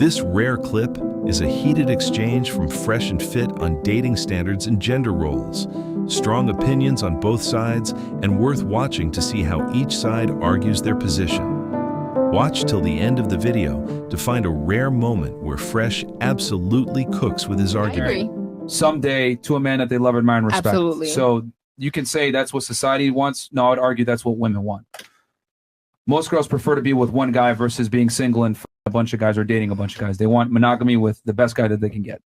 This rare clip is a heated exchange from Fresh and Fit on dating standards and gender roles. Strong opinions on both sides, and worth watching to see how each side argues their position. Watch till the end of the video to find a rare moment where Fresh absolutely cooks with his argument. Someday to a man that they love, admire, and respect. Absolutely. So you can say that's what society wants. No, I'd argue that's what women want. Most girls prefer to be with one guy versus being single and a bunch of guys or dating a bunch of guys. They want monogamy with the best guy that they can get,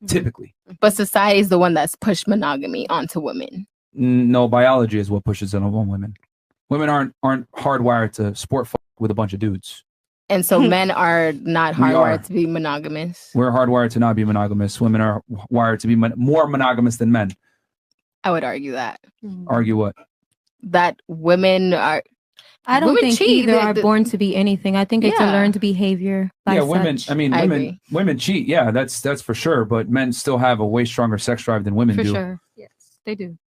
typically. But society is the one that's pushed monogamy onto women. No, biology is what pushes it on women. Women aren't hardwired to sport with a bunch of dudes. And so men are not hardwired to be monogamous. We're hardwired to not be monogamous. Women are wired to be more monogamous than men. I would argue that. Argue what? That women are... I don't think cheat. either are born to be anything. I think it's a learned behavior. Yeah, women. Such. I mean, women cheat. Yeah, that's for sure. But men still have a way stronger sex drive than women do. For sure. Yes, they do.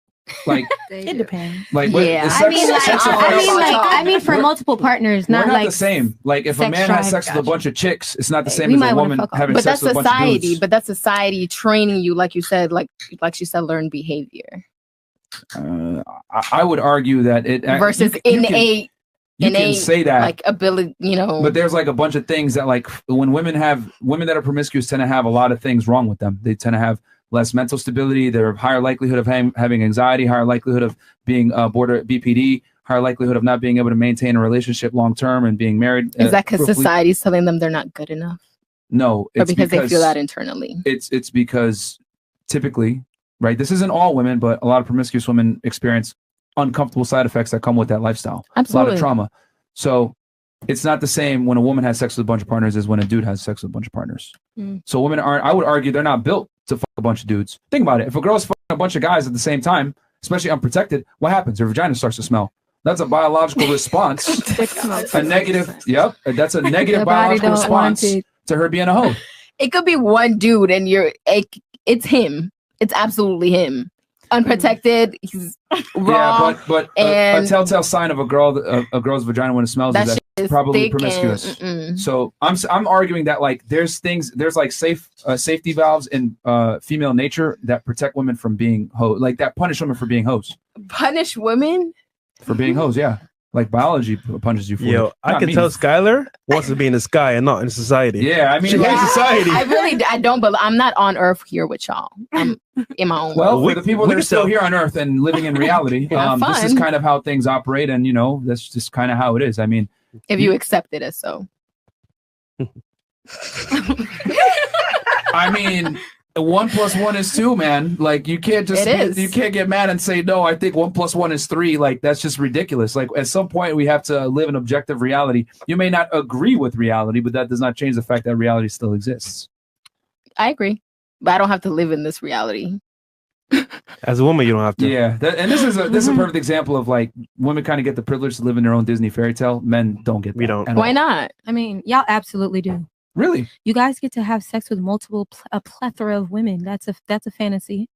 Like it depends. Like yeah, I mean, for multiple partners, not like the same. Like if a man has sex with a bunch of chicks, it's not the same as a woman having but sex that's with a bunch of dudes. But that's society training you, like you said, like she said, learned behavior. I would argue that it versus innate. You can say that, like ability, But there's like a bunch of things that, like, when women that are promiscuous tend to have a lot of things wrong with them. They tend to have less mental stability. They're higher likelihood of having anxiety, higher likelihood of being border BPD, higher likelihood of not being able to maintain a relationship long term and being married. Is that because society's telling them they're not good enough? No, it's because they feel that internally. It's because typically, right? This isn't all women, but a lot of promiscuous women experience uncomfortable side effects that come with that lifestyle. Absolutely. A lot of trauma. So it's not the same when a woman has sex with a bunch of partners as when a dude has sex with a bunch of partners. So women I would argue they're not built to fuck a bunch of dudes. Think about it. If a girl's fucking a bunch of guys at the same time, especially unprotected, what happens? Her vagina starts to smell. That's a biological response. A negative, that's a negative biological response to her being a hoe. It could be one dude and it's him. It's absolutely him. Unprotected, he's raw. Yeah, but a telltale sign of a girl's vagina when it smells is that it's probably promiscuous. So I'm arguing that, like, there's like safety valves in female nature that protect women from being hoes, like that punish women for being hoes. Punish women for being hoes, yeah. Like biology punishes you for it. Yo, I can tell Skylar wants to be in the sky and not in society. Yeah, I mean, she hates society. I don't, but I'm not on Earth here with y'all. I'm in my own world. world. For the people that are still here on Earth and living in reality, this is kind of how things operate, and that's just kind of how it is. I mean, if you accept it as so. I mean, 1 + 1 is 2, man. Like, you can't get mad and say, no, I think 1 + 1 is 3. Like, that's just ridiculous. Like, at some point we have to live in objective reality. You may not agree with reality, but that does not change the fact that reality still exists. I agree, but I don't have to live in this reality. As a woman, you don't have to. Yeah, and this is a perfect example of, like, women kind of get the privilege to live in their own Disney fairy tale. Men don't get that. We don't. Why not? I mean, y'all absolutely do. Really? You guys get to have sex with a plethora of women. That's a fantasy.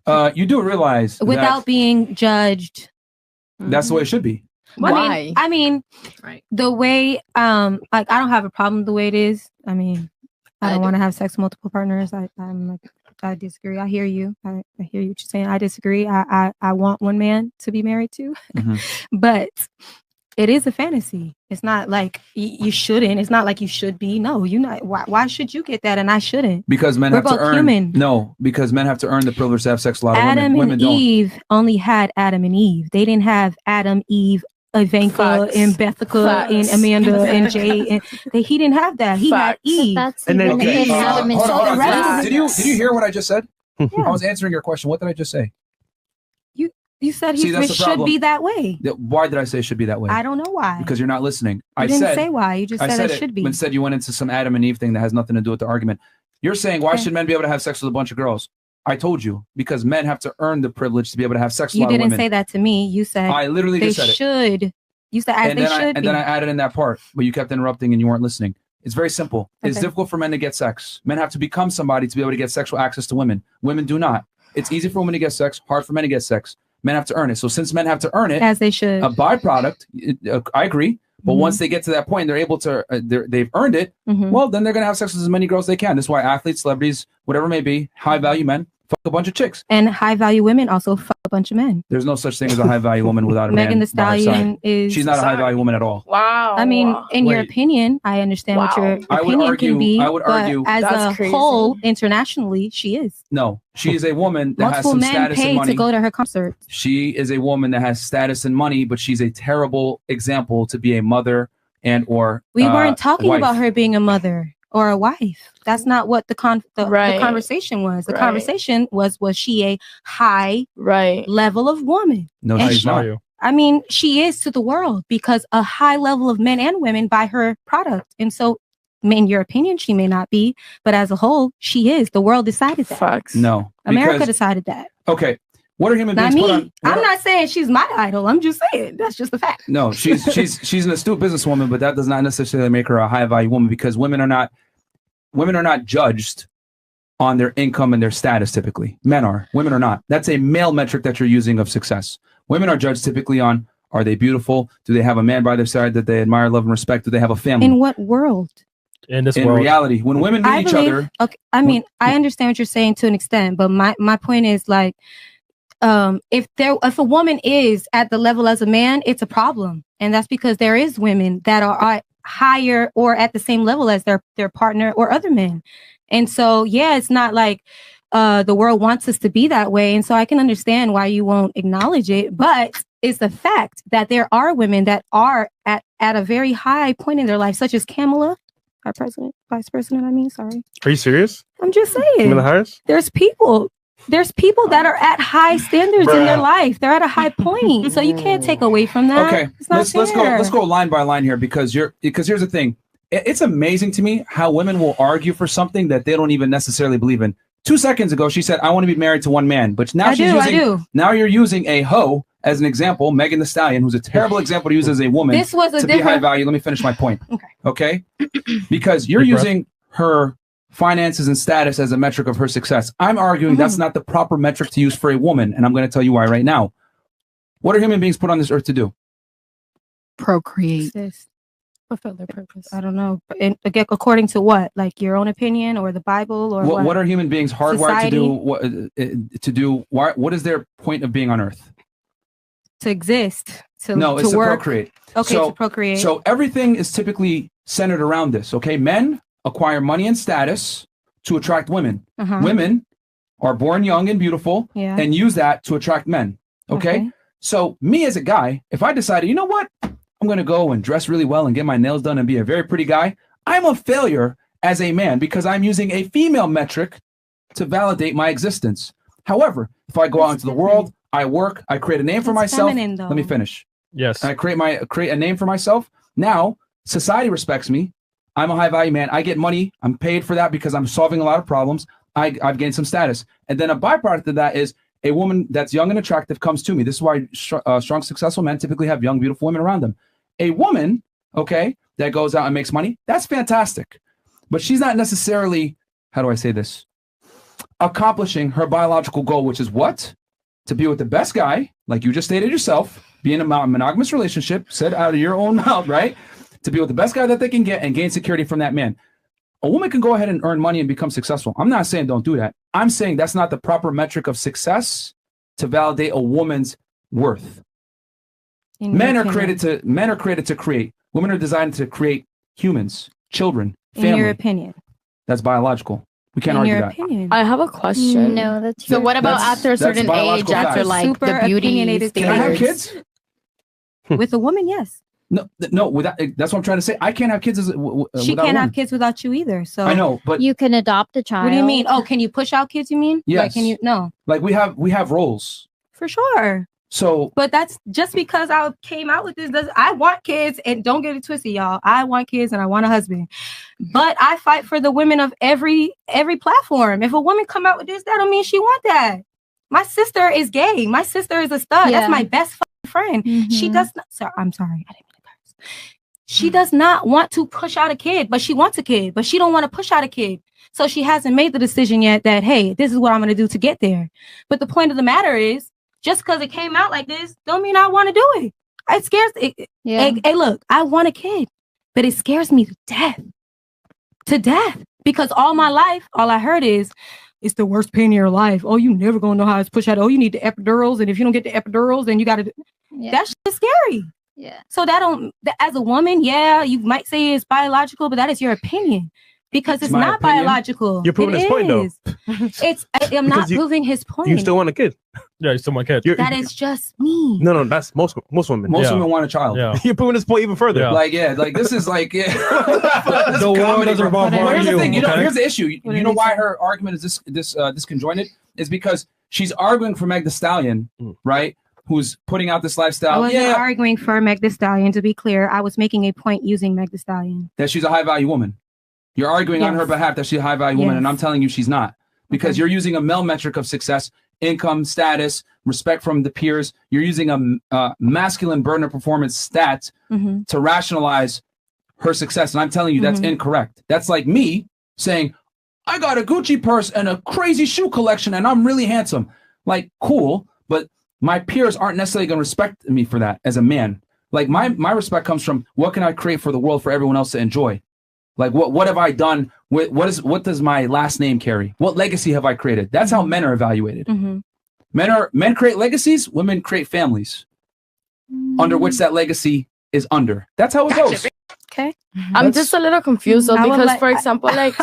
You do realize without being judged. That's the way it should be. Why? I mean, the way like, I don't have a problem the way it is. I mean, I don't want to have sex with multiple partners. I disagree. I hear you. I hear what you're saying. I disagree. I want one man to be married to, but it is a fantasy. It's not like you shouldn't. It's not like you should be. No, you not. Why should you get that and I shouldn't? Because men have to earn. Human. No, because men have to earn the privilege to have sex with a lot of Adam women. and Women Eve only had Adam and Eve. They didn't have Adam, Eve, Ivanka, and Bethica, and Amanda, and Jay. And he didn't have that. He had Eve. And then Hold on. Did you hear what I just said? I was answering your question. What did I just say? You said it should be that way. Why did I say it should be that way? I don't know why. Because you're not listening. You didn't say why. You just said it should be. Instead, you went into some Adam and Eve thing that has nothing to do with the argument. You're saying, why should men be able to have sex with a bunch of girls? I told you, because men have to earn the privilege to be able to have sex with a lot of women. You didn't say that to me. You said I literally just said it. Should. You said they should be. And then I added in that part, but you kept interrupting and you weren't listening. It's very simple. Okay. It's difficult for men to get sex. Men have to become somebody to be able to get sexual access to women. Women do not. It's easy for women to get sex, hard for men to get sex. Men have to earn it. So since men have to earn it, as they should, a byproduct, I agree, But once they get to that point, they're able to, they've earned it. Well, then they're going to have sex with as many girls as they can. That's why athletes, celebrities, whatever it may be, high value men, fuck a bunch of chicks. And high value women also fuck a bunch of men. There's no such thing as a high value woman without a Megan man. Thee Stallion is. She's not a high value woman at all. Wow. I mean, in your Wait. opinion, I understand what your I would opinion argue- can be. I would but argue- as That's a crazy. whole, internationally, she is. No, she is a woman that has Multiple some men status and pay money. to go to her concerts. She is a woman that has status and money, but she's a terrible example to be a mother and or We weren't talking wife. about her being a mother or a wife. That's not what the Right. conversation was. The Right. conversation was she a high level of woman? No, And she's not. I mean, she is to the world because a high level of men and women buy her product. And so, in your opinion, she may not be, but as a whole, she is. The world decided that. Facts. No, America because- decided that. Okay, what are human Not beings put me. on? what I'm are- not saying she's my idol. I'm just saying that's just the fact. No, she's an astute businesswoman, but that does not necessarily make her a high value woman because women are not judged on their income and their status typically. Men are. Women are not. That's a male metric that you're using of success. Women are judged typically on, are they beautiful? Do they have a man by their side that they admire, love, and respect? Do they have a family? In what world? In this In world. reality, when women meet I each believe, other, okay, I mean, I understand what you're saying to an extent, but my point is like, if a woman is at the level as a man, it's a problem, and that's because there is women that are higher or at the same level as their partner or other men, and so yeah, it's not like the world wants us to be that way, and so I can understand why you won't acknowledge it, but it's the fact that there are women that are at a very high point in their life, such as Kamala. Our vice president, I mean, sorry. Are you serious? I'm just saying. Kamala Harris? There's people that are at high standards in their life. They're at a high point. So you can't take away from that. okay, It's not let's fair. go line by line here because here's the thing. It's amazing to me how women will argue for something that they don't even necessarily believe in. 2 seconds ago, she said, "I want to be married to one man," but now I do. Now you're using a hoe as an example, Megan Thee Stallion, who's a terrible example to use as a woman. This was a to be high different. value. Let me finish my point. Okay. Because you're Big breath. using her finances and status as a metric of her success. I'm arguing that's not the proper metric to use for a woman, and I'm going to tell you why right now. What are human beings put on this earth to do? Procreate. Exist. Fulfill their purpose. I don't know. And again, according to what? Like your own opinion or the Bible or what? What are human beings hardwired Society? to do? What is their point of being on earth? To exist. No, it's to work. procreate. Okay, So- to procreate. So everything is typically centered around this. Okay, men acquire money and status to attract women. Uh-huh. Women are born young and beautiful Yeah. and use that to attract men. Okay? So me as a guy, if I decided, you know what, I'm going to go and dress really well and get my nails done and be a very pretty guy, I'm a failure as a man because I'm using a female metric to validate my existence. However, if I go out into the world, I work, I create a name for That's myself. feminine, though. Let me finish. Yes. I create a name for myself. Now society respects me. I'm a high value man. I get money. I'm paid for that because I'm solving a lot of problems. I've gained some status. And then a byproduct of that is a woman that's young and attractive comes to me. This is why strong, successful men typically have young, beautiful women around them. A woman, okay, that goes out and makes money, that's fantastic. But she's not necessarily, how do I say this? Accomplishing her biological goal, which is what? To be with the best guy, like you just stated yourself, be in a monogamous relationship, said out of your own mouth, right? To be with the best guy that they can get and gain security from that man. A woman can go ahead and earn money and become successful. I'm not saying don't do that. I'm saying that's not the proper metric of success to validate a woman's worth. Men are created to create. Women are designed to create humans, children, family. In your opinion. That's biological. We can't In argue your that. opinion. I have a question. No, that's So what about That's- after a that's certain age, biological after fact. like Super the beauty opinionated Can I have standards? kids? With a woman, yes. No. Without, that's what I'm trying to say. I can't have kids She without a can't woman. have kids without you either. So I know, but you can adopt a child. What do you mean? Oh, can you push out kids? You mean? Like, Yes. can you? No, like we have roles. for sure. So But that's just because I came out with this. I want kids, and don't get it twisted, y'all. I want kids and I want a husband. But I fight for the women of every platform. If a woman come out with this, that don't mean she want that. My sister is gay. My sister is a stud. Yeah. That's my best fucking friend. She Mhm. does not. So, I'm sorry. I didn't mean to curse. She does not want to push out a kid, but she wants a kid. But she don't want to push out a kid. So she hasn't made the decision yet that, hey, this is what I'm going to do to get there. But the point of the matter is, just because it came out like this, don't mean I want to do it. it scares. Hey, look, I want a kid, but it scares me to death. To death, because all my life, all I heard is, it's the worst pain in your life. Oh, you never gonna know how it's pushed out. Oh, you need the epidurals, and if you don't get the epidurals, then you gotta. Yeah. That shit is scary. Yeah. So as a woman, yeah, you might say it's biological, but that is your opinion. Because it's my not opinion. biological. You're proving It his point, though. is. I'm not Because proving his point. You still want a kid. Yeah, you still want kids. You're- That is just me. No, that's most women. Most Yeah. women want a child. Yeah. You're proving this point even further. Yeah. Like this is like The world doesn't revolve But around here's you. the thing, okay? here's the issue. What You did know he why say? her argument is disconjointed is because she's arguing for Meg Thee Stallion, right? Who's putting out this I lifestyle? wasn't arguing for Meg Thee Stallion. To be clear, I was making a point using Meg Thee Stallion. That she's a high value woman. You're arguing on Yes. her behalf that she's a high value woman, Yes. and I'm telling you she's not. Because Okay. you're using a male metric of success, income, status, respect from the peers. You're using a masculine burden of performance stats Mm-hmm. to rationalize her success. And I'm telling you that's incorrect. That's like me saying, I got a Gucci purse and a crazy shoe collection and I'm really handsome. Like, cool, but my peers aren't necessarily going to respect me for that as a man. Like my respect comes from what can I create for the world for everyone else to enjoy? Like what have I done? What does my last name carry? What legacy have I created? That's how men are evaluated. Mm-hmm. Men create legacies, women create families under which that legacy is under. That's how it goes. Okay. I'm just a little confused though, I would because like- for example, like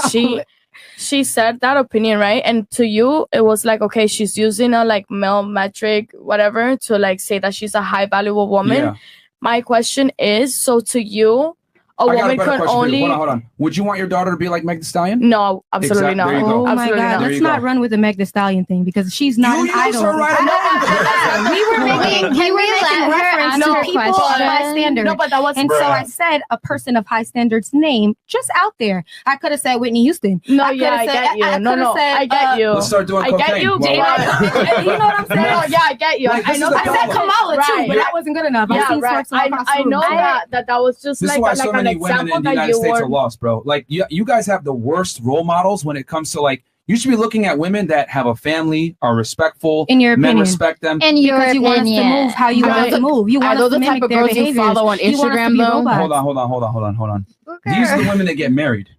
she said that opinion, right? And to you, it was like, okay, she's using a like male metric, whatever, to like say that she's a high valuable woman. Yeah. My question is, so to you, a I got a woman better can question for you. only Hold on. Would you want your daughter to be like Meg Thee Stallion? no, absolutely Exact- not. there you go. Oh my Absolutely God! not. There Let's you not go. run with the Meg Thee Stallion thing because she's not an You used idol. her right No, We were making, Can we were we making let her reference ask to her people of question? high standards. No, but that was And so I said a person of high standards name just out there. I could have said Whitney Houston. No, I yeah, coulda I said- get you. I No, coulda no, said, I get you. Let's start doing I cocaine. get you, Well, Jada. You know what I'm saying? No, yeah, I get you. Like, I this know. is the I said problem. Kamala too, Right. but that wasn't good enough. Yeah, I've seen right. Sparks on I know House that was just This like is why like so an many women example in the that United you States were. are lost, bro. Like you guys have the worst role models when it comes to like you should be looking at women that have a family, are respectful, In your men opinion. respect them. In your Because you want us to opinion. move how you want us to move. You Are want those us to the type mimic of their girls you behaviors. follow on You want us to Instagram, be though? robots. Hold on. These are the women that get married.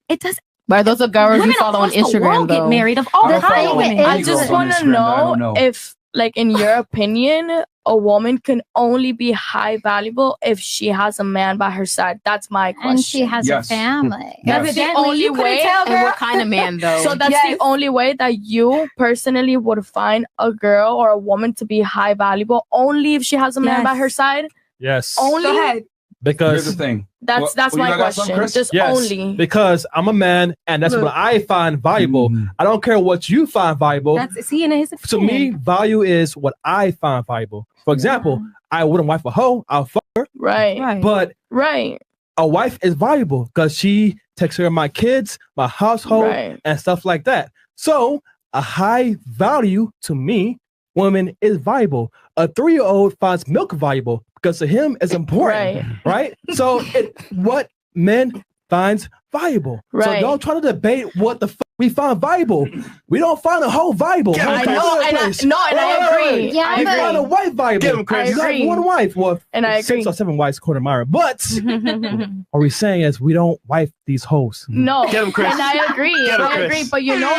It does. But those are girls Women you follow on across the world Instagram, get though. married of all I don't kinds follow of women. any I girls just on want to Instagram that I don't know know. if, like, in your opinion, a woman can only be high valuable if she has a man by her side. That's my question. And she has Yes. a family. Yes. Evidently, only you couldn't way- tell, and girl. what kind of man though? So that's Yes. the only way that you personally would find a girl or a woman to be high valuable, only if she has a man by Yes. her side. Yes. Only Go ahead. Here's Because the thing. that's Well, my you got something, question. Chris? Just yes, only. because I'm a man, and that's Look. what I find valuable. Mhm. I don't care what you find valuable. That's see in his To me, value is what I find valuable. For example, I wouldn't wife a hoe. I'll fuck her, Right. Right. but Right. a wife is valuable because she takes care of my kids, my household, Right. and stuff like that. So a high value to me, woman is valuable. A 3-year-old finds milk valuable because to him it's important, right? So what men finds valuable. So Right. don't try to debate what the fuck we find valuable. We don't find a hoe valuable. Yeah, Hoe I finds know, other and place. and I agree. Yeah, I We but- find a agree. wife valuable. Give him credit. You have agree. one wife. Well, And I 6 agree. or 7 wives, according to Myra. But are we saying is we don't wife these hoes? No, Get him, Chris. and I agree. Get him, I agree. Chris. But you know,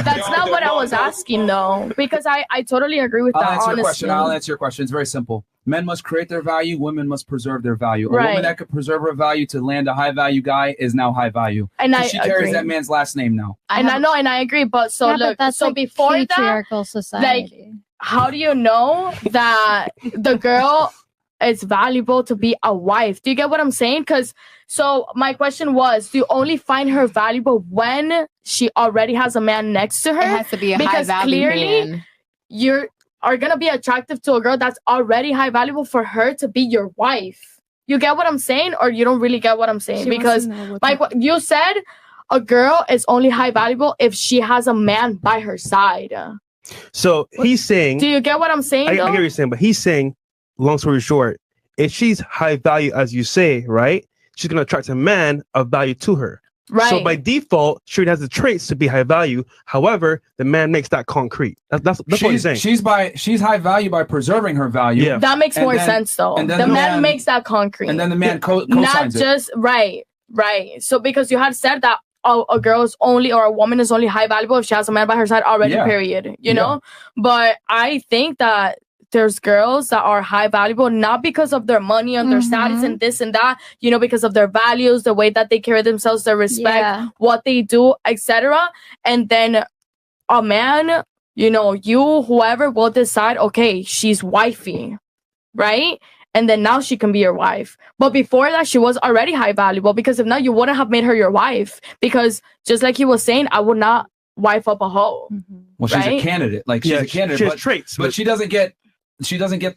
that's not what I was asking, though, because I totally agree with I'll that. answer your Honestly, question. I'll answer your question. It's very simple. Men must create their value. Women must preserve their value. A Right. woman that could preserve her value to land a high value guy is now high value. and I She carries agree. that man's last name now. And I know, and I agree. But so Yeah, but look, that's so like before that, patriarchal society. how do you know that the girl is valuable to be a wife? Do you get what I'm saying? Because so my question was, do you only find her valuable when she already has a man next to her? It has to be a high Because value clearly man. you are gonna be attractive to a girl that's already high valuable for her to be your wife. You get what I'm saying, or you don't really get what I'm saying? Because like what you said, a girl is only high valuable if she has a man by her side. So he's saying, Do you get what I'm saying? I get though? what you're saying, but he's saying, long story short, if she's high value, as you say, right, she's going to attract a man of value to her. Right. So by default, she has the traits to be high value. However, the man makes that concrete. That's what he's saying. She's high value by preserving her value. Yeah. That makes And more then- sense though. and then The the man man- makes that concrete. And then the man not co-signs it. just right. So because you had said that a girl is only or a woman is only high valuable if she has a man by her side already. Yeah. Period. You know. But I think that there's girls that are high valuable not because of their money and their status and this and that. You know, because of their values, the way that they carry themselves, their respect, what they do, etc. And then a man, you know, whoever will decide. Okay, she's wifey, right? And then now she can be your wife. But before that, she was already high valuable because if not, you wouldn't have made her your wife. Because just like he was saying, I would not wife up a hoe. Well, she's a right? candidate. Like she's a candidate, she has but, traits, but she doesn't get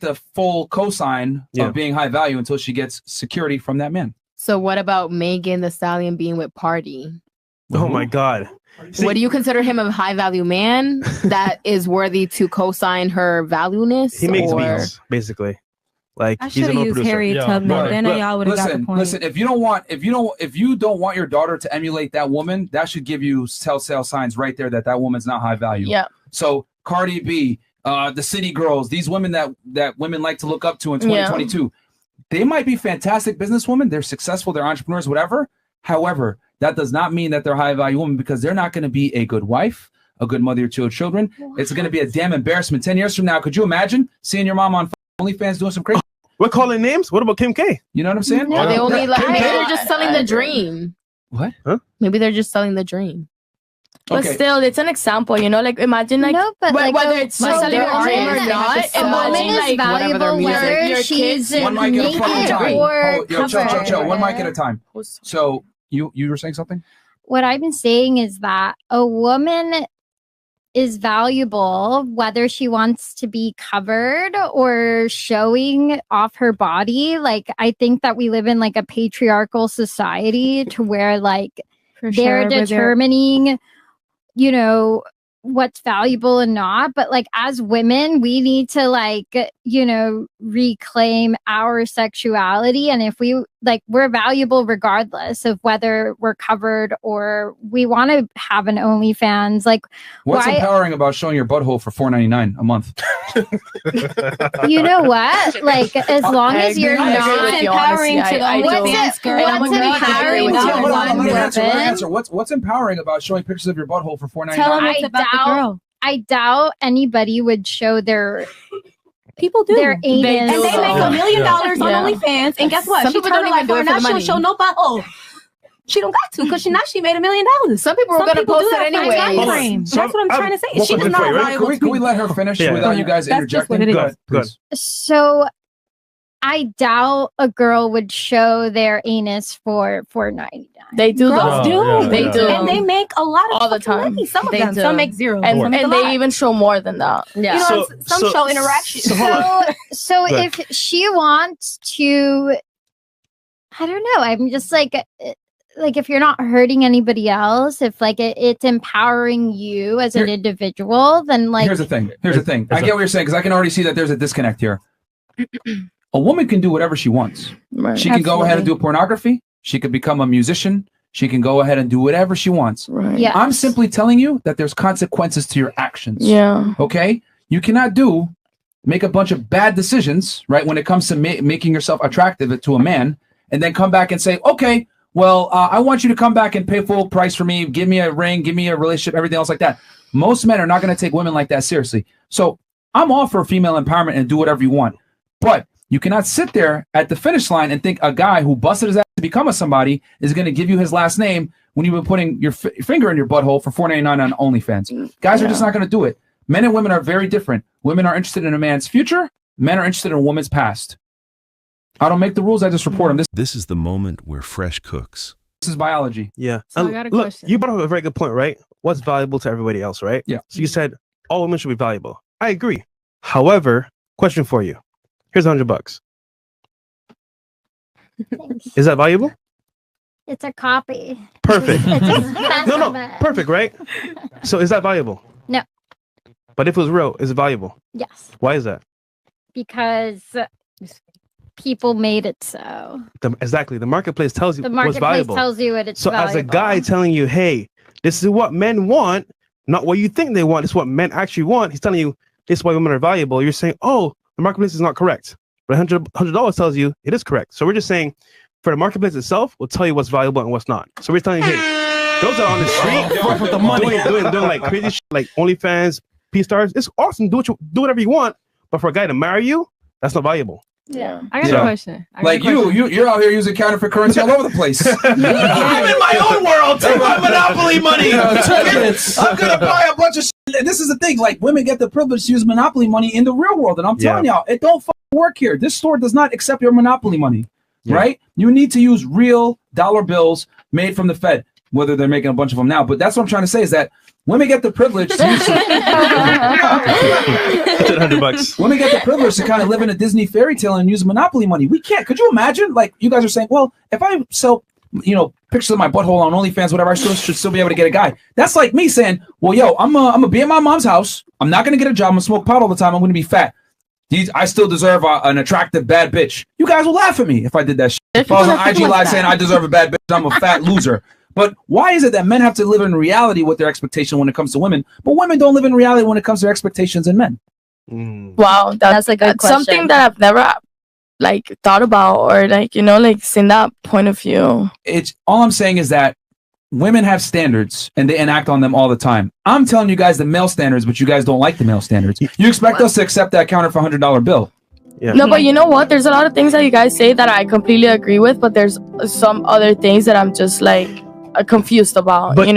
the full cosign Yeah. of being high value until she gets security from that man. So what about Megan the Stallion being with Party? Oh my God. See, What do you consider him a high value man that is worthy to co-sign her valueness? he makes or- beats, basically. Like I he's should an have old used producer. Harriet Yeah. Tubman. Right. Then y'all would have got the Listen, point. listen. If you don't want your daughter to emulate that woman, that should give you telltale signs right there that woman's not high value. Yeah. So Cardi B, the City Girls, these women that women like to look up to in 2022, they might be fantastic businesswomen. They're successful. They're entrepreneurs, whatever. However, that does not mean that they're high value women because they're not going to be a good wife, a good mother to your children. It's going to be a damn embarrassment 10 years from now. Could you imagine seeing your mom on OnlyFans doing some crazy? We're calling names. What about Kim K? You know what I'm saying? Or they only like maybe they're I- just selling the dream. What? Maybe they're just selling the dream. But Okay. still, it's an example, you know. Like imagine, like No, but like whether a- it's like, just selling there your are dream or women- not. a A woman Imagine is like whatever their valuable music- whether your she's kids- One mic at a fucking naked time. or Oh, yo, covered. chill. One mic at a time. So you were saying something? What I've been saying is that a woman is valuable whether she wants to be covered or showing off her body. Like I think that we live in like a patriarchal society to where like For they're sure, but determining, you know, what's valuable and not. But like as women, we need to like, you know, reclaim our sexuality. And if we like, we're valuable regardless of whether we're covered or we want to have an OnlyFans. Like, What's why- empowering about showing your butthole for $4.99 a month? you know what? Like, as long as you're I agree not with you, empowering honestly. to the I do. OnlyFans girl. What's I'm a girl that empowering agrees to with you. one Let me answer. woman? What's empowering about showing pictures of your butthole for $4.99? Tell them I it's about the doubt- girl. I doubt anybody would show their People do. their anus. They And do, they make though. $1 million on Yeah. OnlyFans. And guess what? Some She people turned don't her even life do it around. for Now the she don't money. show no butthole. She don't got to because now she made $1 million. Some people were gonna people post do it that for anyway. time frame. So That's what I'm I'm- trying to say. one She was question not for you, right? valuable Can to we me. let her finish Yeah. without you guys That's just what interjecting? it Go is. ahead, please. So I doubt a girl would show their anus for $4.99. They do Girls though. do. They do. And they make a lot of All the fucking time. money. Some of They them. do. Some make zero. And, some make and a lot. they even show more than that. Yeah. You know, So- some so- show interaction. so hold on. So Go ahead. if she wants to, I don't know. I'm just like if you're not hurting anybody else, if like it's empowering you as an Here- individual, then like Here's the thing. I get what you're saying because I can already see that there's a disconnect here. A woman can do whatever she wants. Right. She can go ahead and do pornography. She could become a musician. She can go ahead and do whatever she wants. Right. yeah. I'm simply telling you that there's consequences to your actions. Yeah. Okay? You cannot make a bunch of bad decisions, right, when it comes to making yourself attractive to a man, and then come back and say, okay, well, I want you to come back and pay full price for me, give me a ring, give me a relationship, everything else like that. Most men are not going to take women like that seriously. So I'm all for female empowerment and do whatever you want. But you cannot sit there at the finish line and think a guy who busted his ass to become a somebody is going to give you his last name when you've been putting your finger in your butthole for $4.99 on OnlyFans. Guys are just not going to do it. Men and women are very different. Women are interested in a man's future. Men are interested in a woman's past. I don't make the rules. I just report them. This is the moment where Fresh cooks. This is biology. Yeah. So I And got a look, question. you brought up a very good point, right? What's valuable to everybody else, right? Yeah. So you said all women should be valuable. I agree. However, question for you. Here's $100. Is that valuable? it's a copy. Perfect. It's expensive. No, perfect, right? So is that valuable? No. But if it was real, is it valuable? Yes, Why is that? because people made it so. Exactly. The marketplace tells you The what's marketplace valuable. tells you what it's So as a guy valuable. telling you, hey, this is what men want, not what you think they want. This is what men actually want. He's telling you this is why women are valuable. You're saying, oh, the marketplace is not correct. But $100 tells you it is correct. So we're just saying for the marketplace itself, will tell you what's valuable and what's not. So we're telling you, hey, girls are on the street with the money. doing like crazy shit, like OnlyFans, P-stars. It's awesome. Do whatever you want. But for a guy to marry you, that's not valuable. Yeah. I got Yeah. a question. Like you're out here using counterfeit currency all over the place. I'm in my own world. Take my monopoly money. I'm gonna buy a bunch of shit. And this is the thing. Like women get the privilege to use monopoly money in the real world, and I'm telling y'all, it don't work here. This store does not accept your monopoly money, right? You need to use real dollar bills made from the Fed. Whether they're making a bunch of them now, but that's what I'm trying to say is that women get the privilege to use $100. women get the privilege to kind of live in a Disney fairy tale and use monopoly money. We can't. Could you imagine? Like you guys are saying, well, if I sell, pictures of my butthole on OnlyFans, whatever, I should still be able to get a guy. That's like me saying, well, yo, I'm gonna be at my mom's house. I'm not gonna get a job. I'm gonna smoke pot all the time. I'm gonna be fat. I still deserve an attractive bad bitch. You guys will laugh at me if I did that shit. If I was on IG Live saying I deserve a bad bitch, I'm a fat loser. But why is it that men have to live in reality with their expectation when it comes to women, but women don't live in reality when it comes to their expectations in men? Wow, that's a good question. Something that I've never thought about or seen that point of view. It's all I'm saying is that women have standards and they enact on them all the time. I'm telling you guys the male standards, but you guys don't like the male standards. You expect us to accept that counter for $100 bill. Yeah. No, but you know what? There's a lot of things that you guys say that I completely agree with, but there's some other things that I'm just confused about, But